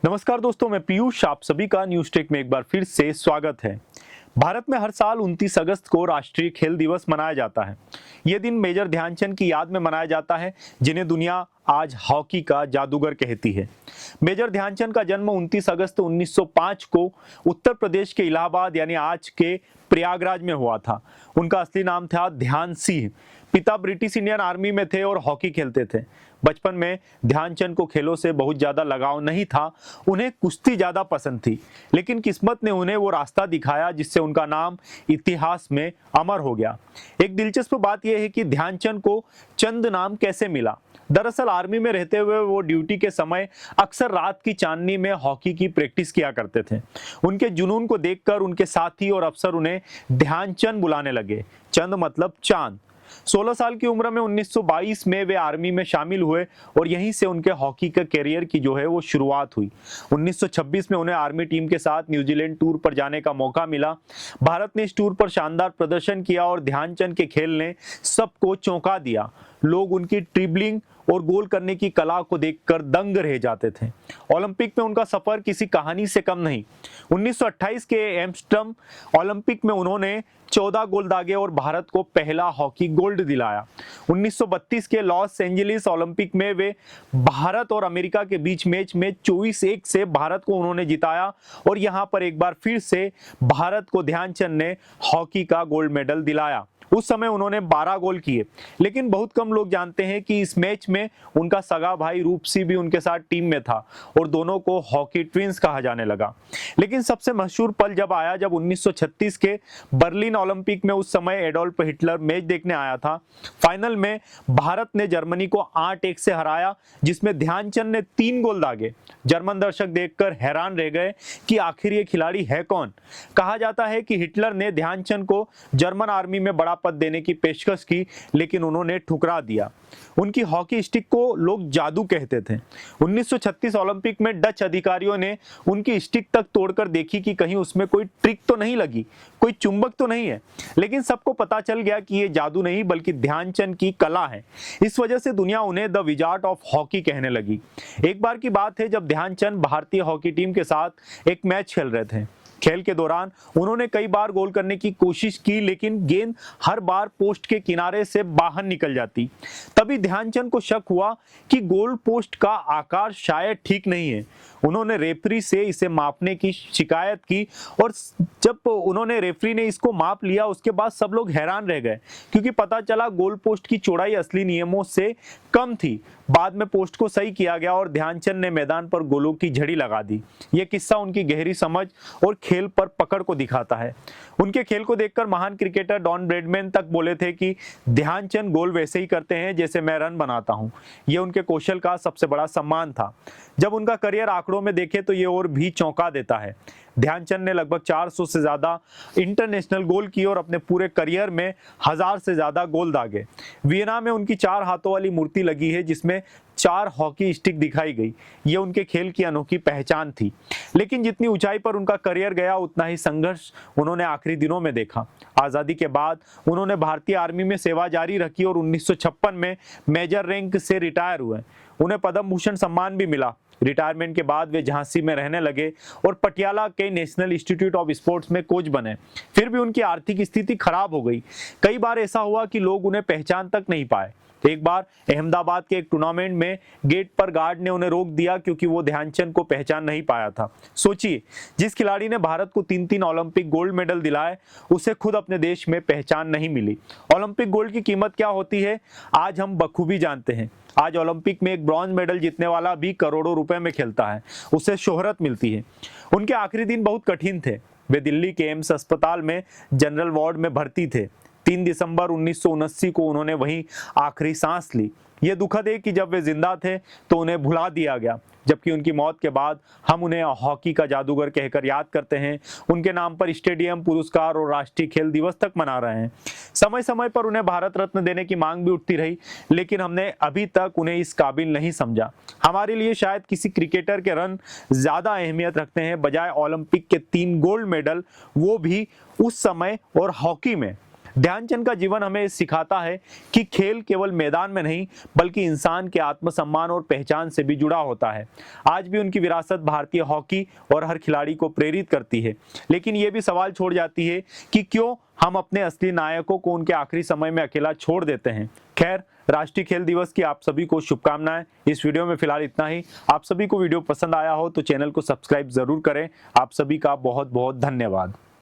नमस्कार दोस्तों, मैं पीयूष, आप सभी का न्यूज टेक में एक बार फिर से स्वागत है। भारत में हर साल 29 अगस्त को राष्ट्रीय खेल दिवस मनाया जाता है। यह दिन मेजर ध्यानचंद की याद में मनाया जाता है, जिन्हें दुनिया आज हॉकी का जादूगर कहती है। मेजर ध्यानचंद का जन्म 29 अगस्त 1905 को उत्तर प्रदेश के इलाहाबाद यानी आज के प्रयागराज में हुआ था। उनका असली नाम था ध्यान सिंह। पिता ब्रिटिश इंडियन आर्मी में थे और हॉकी खेलते थे। बचपन में ध्यानचंद को खेलों से बहुत ज्यादा लगाव नहीं था, उन्हें कुश्ती ज्यादा पसंद थी। लेकिन किस्मत ने उन्हें वो रास्ता दिखाया जिससे उनका नाम इतिहास में अमर हो गया। एक दिलचस्प बात यह है कि ध्यानचंद को चंद नाम कैसे मिला। दरअसल आर्मी में रहते हुए वो ड्यूटी के समय अक्सर रात की चांदनी में हॉकी की प्रैक्टिस किया करते थे। उनके जुनून को देखकर उनके साथी और अफसर उन्हें ध्यानचंद बुलाने लगे। चंद मतलब चांद। 16 साल की उम्र में 1922 में वे आर्मी में शामिल हुए और यहीं से उनके हॉकी के करियर की जो है वो शुरुआत हुई। 1926 में उन्हें आर्मी टीम के साथ न्यूजीलैंड टूर पर जाने का मौका मिला। भारत ने इस टूर पर शानदार प्रदर्शन किया और ध्यानचंद के खेल ने सबको चौंका दिया। लोग उनकी ड्रिबलिंग और गोल करने की कला को देखकर दंग रह जाते थे। ओलंपिक में उनका सफर किसी कहानी से कम नहीं। 1928 के एम्स्टर्डम ओलंपिक में उन्होंने 14 गोल दागे और भारत को पहला हॉकी गोल्ड दिलाया। 1932 के लॉस एंजलिस ओलंपिक में वे भारत और अमेरिका के बीच मैच में 24-1 से भारत को उन्होंने जिताया और यहां पर एक बार फिर से भारत को ध्यानचंद ने हॉकी का गोल्ड मेडल दिलाया। उस समय उन्होंने 12 गोल किए। लेकिन बहुत कम लोग जानते हैं कि इस मैच में उनका सगा भाई रूप सिंह भी उनके साथ टीम में था और दोनों को हॉकी ट्विंस कहा जाने लगा। लेकिन सबसे मशहूर पल जब आया जब 1936 के बर्लिन ओलंपिक में उस समय एडोल्फ हिटलर मैच देखने आया था। फाइनल में भारत ने जर्मनी को 8-1 से हराया, जिसमें ध्यानचंद ने 3 गोल दागे। जर्मन दर्शक देखकर हैरान रह गए कि आखिर ये खिलाड़ी है कौन। कहा जाता है कि हिटलर ने ध्यानचंद को जर्मन आर्मी में बड़ा पद देने की पेशकश की, लेकिन उन्होंने ठुकरा दिया। उनकी हॉकी स्टिक को लोग जादू कहते थे। 1936 ओलंपिक में डच अधिकारियों ने उनकी स्टिक तक तोड़कर देखी कि कहीं उसमें कोई ट्रिक तो नहीं लगी, कोई चुंबक तो नहीं है। लेकिन सबको पता चल गया कि ये जादू नहीं बल्कि ध्यानचंद की कला है। इस वजह से दुनिया उन्हें द विजार्ड ऑफ हॉकी कहने लगी। एक बार की बात है जब ध्यानचंद भारतीय हॉकी टीम के साथ एक मैच खेल रहे थे। खेल के दौरान उन्होंने कई बार गोल करने की कोशिश की, लेकिन गेंद हर बार पोस्ट के किनारे से बाहर निकल जाती। तभी ध्यानचंद को शक हुआ कि गोल पोस्ट का आकार शायद ठीक नहीं है। उन्होंने रेफरी से इसे मापने की शिकायत की और जब उन्होंने रेफरी ने इसको माप लिया उसके बाद सब लोग हैरान रह गए, क्योंकि पता चला गोल पोस्ट की चौड़ाई असली नियमों से कम थी। बाद में पोस्ट को सही किया गया और ध्यानचंद ने मैदान पर गोलों की झड़ी लगा दी। यह किस्सा उनकी गहरी समझ और खेल पर पकड़ को दिखाता है। उनके खेल को देखकर महान क्रिकेटर डॉन ब्रैडमैन तक बोले थे कि ध्यानचंद गोल वैसे ही करते हैं जैसे मैं रन बनाता हूं। यह उनके कौशल का सबसे बड़ा सम्मान था। जब उनका करियर आंकड़ों में देखें तो यह और भी चौंका देता है। ध्यानचंद ने लगभग 400 से ज्यादा इंटरनेशनल गोल किए और अपने पूरे करियर में 1000 से ज्यादा गोल दागे। वियना में उनकी 4 हाथों वाली मूर्ति लगी है जिसमें 4 हॉकी स्टिक दिखाई गई। ये उनके खेल की अनोखी पहचान थी। लेकिन जितनी ऊंचाई पर उनका करियर गया उतना ही संघर्ष उन्होंने आखिरी दिनों में देखा। आजादी के बाद उन्होंने भारतीय आर्मी में सेवा जारी रखी और 1956 में मेजर रैंक से रिटायर हुए। उन्हें पद्म भूषण सम्मान भी मिला। रिटायरमेंट के बाद वे झांसी में रहने लगे और पटियाला के नेशनल इंस्टीट्यूट ऑफ स्पोर्ट्स में कोच बने। फिर भी उनकी आर्थिक स्थिति खराब हो गई। कई बार ऐसा हुआ कि लोग उन्हें पहचान तक नहीं पाए। एक बार अहमदाबाद के एक टूर्नामेंट में गेट पर गार्ड ने उन्हें रोक दिया क्योंकि वो ध्यानचंद को पहचान नहीं पाया था। सोचिए, जिस खिलाड़ी ने भारत को 3-3 ओलंपिक गोल्ड मेडल दिलाए, उसे खुद अपने देश में पहचान नहीं मिली। ओलंपिक गोल्ड की कीमत क्या होती है आज हम बखूबी जानते हैं। आज ओलंपिक में एक ब्रॉन्ज मेडल जीतने वाला भी करोड़ों रुपए में खेलता है, उसे शोहरत मिलती है। उनके आखिरी दिन बहुत कठिन थे। वे दिल्ली के एम्स अस्पताल में जनरल वार्ड में भर्ती थे। 3 दिसंबर 1979 को उन्होंने वहीं आखिरी सांस ली। ये दुखद है कि जब वे जिंदा थे तो उन्हें भुला दिया गया, जबकि उनकी मौत के बाद हम उन्हें हॉकी का जादूगर कहकर याद करते हैं। उनके नाम पर स्टेडियम, पुरस्कार और राष्ट्रीय खेल दिवस तक मना रहे हैं। समय समय पर उन्हें भारत रत्न देने की मांग भी उठती रही, लेकिन हमने अभी तक उन्हें इस काबिल नहीं समझा। हमारे लिए शायद किसी क्रिकेटर के रन ज्यादा अहमियत रखते हैं बजाय ओलंपिक के 3 गोल्ड मेडल, वो भी उस समय और हॉकी में। ध्यानचंद का जीवन हमें सिखाता है कि खेल केवल मैदान में नहीं बल्कि इंसान के आत्मसम्मान और पहचान से भी जुड़ा होता है। आज भी उनकी विरासत भारतीय हॉकी और हर खिलाड़ी को प्रेरित करती है, लेकिन ये भी सवाल छोड़ जाती है कि क्यों हम अपने असली नायकों को उनके आखिरी समय में अकेला छोड़ देते हैं। खैर, राष्ट्रीय खेल दिवस की आप सभी को शुभकामनाएं। इस वीडियो में फिलहाल इतना ही। आप सभी को वीडियो पसंद आया हो तो चैनल को सब्सक्राइब जरूर करें। आप सभी का बहुत बहुत धन्यवाद।